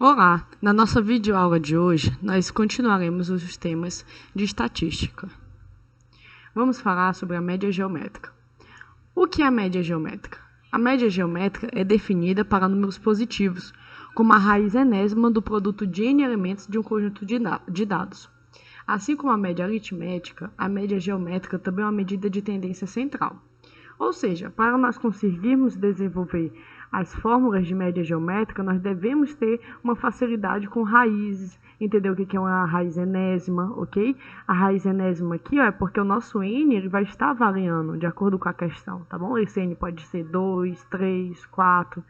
Olá! Na nossa videoaula de hoje, nós continuaremos os temas de estatística. Vamos falar sobre a média geométrica. O que é a média geométrica? A média geométrica é definida para números positivos, como a raiz enésima do produto de n elementos de um conjunto de dados. Assim como a média aritmética, a média geométrica também é uma medida de tendência central. Ou seja, para nós conseguirmos desenvolver as fórmulas de média geométrica, nós devemos ter uma facilidade com raízes, entender o que é uma raiz enésima, ok? A raiz enésima aqui é porque o nosso n ele vai estar variando de acordo com a questão, tá bom? Esse n pode ser 2, 3, 4,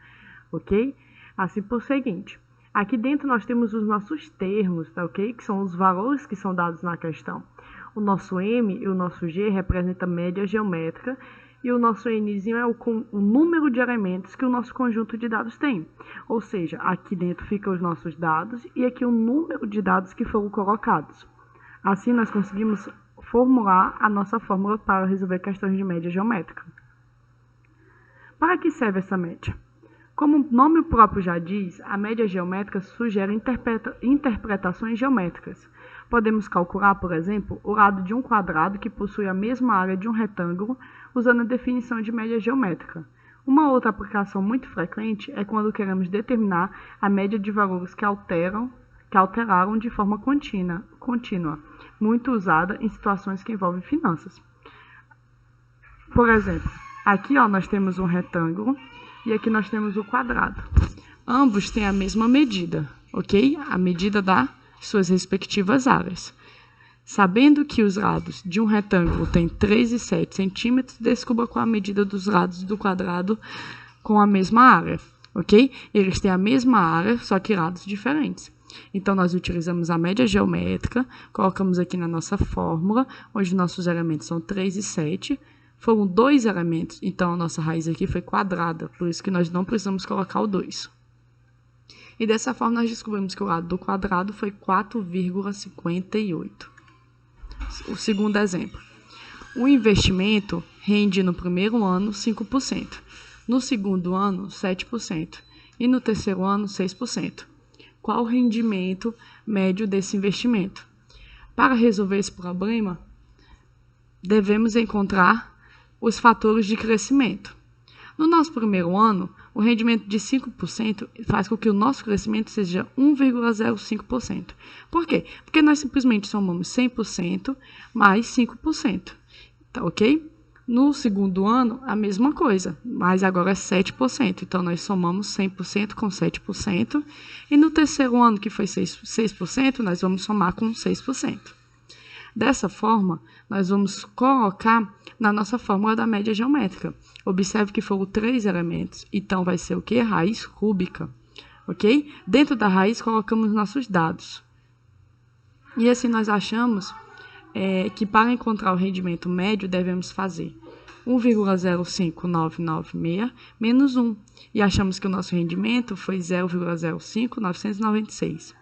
ok? Assim por seguinte. Aqui dentro nós temos os nossos termos, tá, ok? Que são os valores que são dados na questão. O nosso m e o nosso g representam a média geométrica, e o nosso nzinho é o número de elementos que o nosso conjunto de dados tem. Ou seja, aqui dentro ficam os nossos dados e aqui o número de dados que foram colocados. Assim, nós conseguimos formular a nossa fórmula para resolver questões de média geométrica. Para que serve essa média? Como o nome próprio já diz, a média geométrica sugere interpretações geométricas. Podemos calcular, por exemplo, o lado de um quadrado que possui a mesma área de um retângulo, usando a definição de média geométrica. Uma outra aplicação muito frequente é quando queremos determinar a média de valores que alteraram de forma contínua, muito usada em situações que envolvem finanças. Por exemplo, aqui nós temos um retângulo e aqui nós temos o quadrado. Ambos têm a mesma medida, ok? A medida das suas respectivas áreas. Sabendo que os lados de um retângulo têm 3,7 centímetros, descubra qual a medida dos lados do quadrado com a mesma área, ok? Eles têm a mesma área, só que lados diferentes. Então, nós utilizamos a média geométrica, colocamos aqui na nossa fórmula, onde nossos elementos são 3 e 7, foram 2 elementos, então a nossa raiz aqui foi quadrada, por isso que nós não precisamos colocar o 2. E dessa forma, nós descobrimos que o lado do quadrado foi 4,58. O segundo exemplo. O investimento rende no primeiro ano 5%, no segundo ano 7% e no terceiro ano 6%. Qual o rendimento médio desse investimento? Para resolver esse problema, devemos encontrar os fatores de crescimento. No nosso primeiro ano, o rendimento de 5% faz com que o nosso crescimento seja 1,05%. Por quê? Porque nós simplesmente somamos 100% mais 5%. Tá ok? No segundo ano, a mesma coisa, mas agora é 7%. Então, nós somamos 100% com 7%. E no terceiro ano, que foi 6%, nós vamos somar com 6%. Dessa forma, nós vamos colocar na nossa fórmula da média geométrica. Observe que foram 3 elementos, então vai ser o quê? Raiz cúbica, ok? Dentro da raiz colocamos nossos dados. E assim nós achamos que para encontrar o rendimento médio devemos fazer 1,05996 menos 1. E achamos que o nosso rendimento foi 0,05996.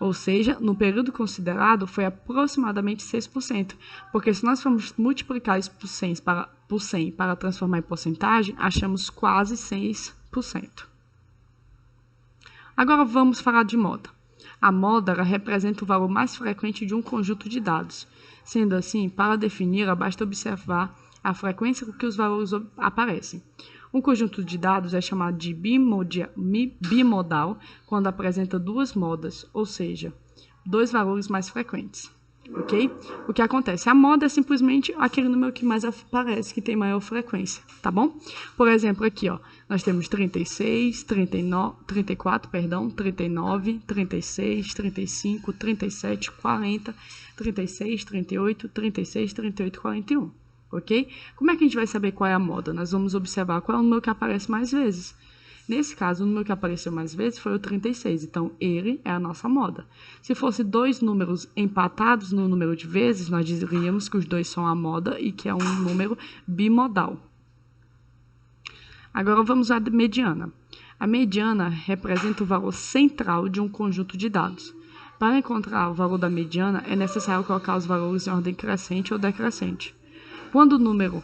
Ou seja, no período considerado foi aproximadamente 6%, porque se nós formos multiplicar isso por 100 para transformar em porcentagem, achamos quase 6%. Agora vamos falar de moda. A moda ela representa o valor mais frequente de um conjunto de dados. Sendo assim, para definir, basta observar a frequência com que os valores aparecem. Um conjunto de dados é chamado de bimodal quando apresenta 2 modas, ou seja, 2 valores mais frequentes, ok? O que acontece? A moda é simplesmente aquele número que mais aparece, que tem maior frequência, tá bom? Por exemplo, aqui, nós temos 36, 34, 39, 36, 35, 37, 40, 36, 38, 36, 38, 41. Ok? Como é que a gente vai saber qual é a moda? Nós vamos observar qual é o número que aparece mais vezes. Nesse caso, o número que apareceu mais vezes foi o 36, então ele é a nossa moda. Se fosse 2 números empatados no número de vezes, nós diríamos que os 2 são a moda e que é um número bimodal. Agora vamos à mediana. A mediana representa o valor central de um conjunto de dados. Para encontrar o valor da mediana, é necessário colocar os valores em ordem crescente ou decrescente. Quando o número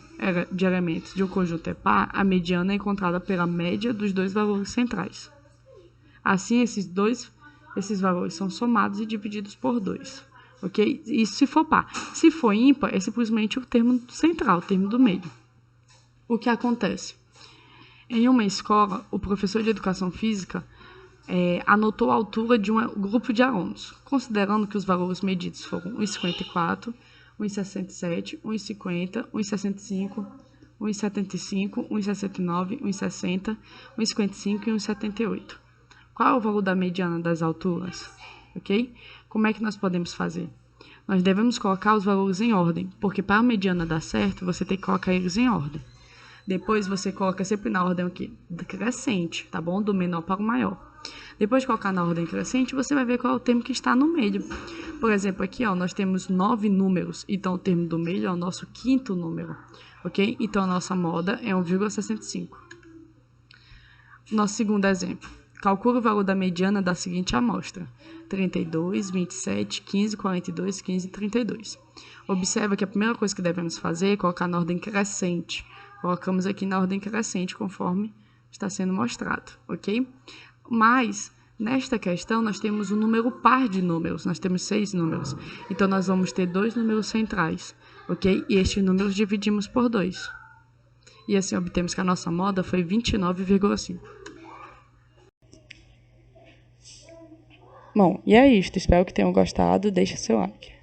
de elementos de um conjunto é par, a mediana é encontrada pela média dos 2 valores centrais. Assim, esses valores são somados e divididos por 2. Ok? Isso se for par. Se for ímpar, é simplesmente o termo central, o termo do meio. O que acontece? Em uma escola, o professor de educação física anotou a altura de um grupo de alunos, considerando que os valores medidos foram 1,54, 1,67, 1,50, 1,65, 1,75, 1,69, 1,60, 1,55 e 1,78. Qual é o valor da mediana das alturas? Ok? Como é que nós podemos fazer? Nós devemos colocar os valores em ordem, porque para a mediana dar certo, você tem que colocar eles em ordem. Depois você coloca sempre na ordem crescente, tá bom? Do menor para o maior. Depois de colocar na ordem crescente, você vai ver qual é o termo que está no meio. Por exemplo, aqui nós temos 9 números, então o termo do meio é o nosso quinto número, ok? Então a nossa moda é 1,65. Nosso segundo exemplo. Calcule o valor da mediana da seguinte amostra: 32, 27, 15, 42, 15 e 32. Observa que a primeira coisa que devemos fazer é colocar na ordem crescente. Colocamos aqui na ordem crescente, conforme está sendo mostrado, ok? Mas, nesta questão, nós temos um número par de números, nós temos 6 números. Então, nós vamos ter 2 números centrais, ok? E estes números dividimos por 2. E assim, obtemos que a nossa moda foi 29,5. Bom, e é isto. Espero que tenham gostado. Deixe seu like.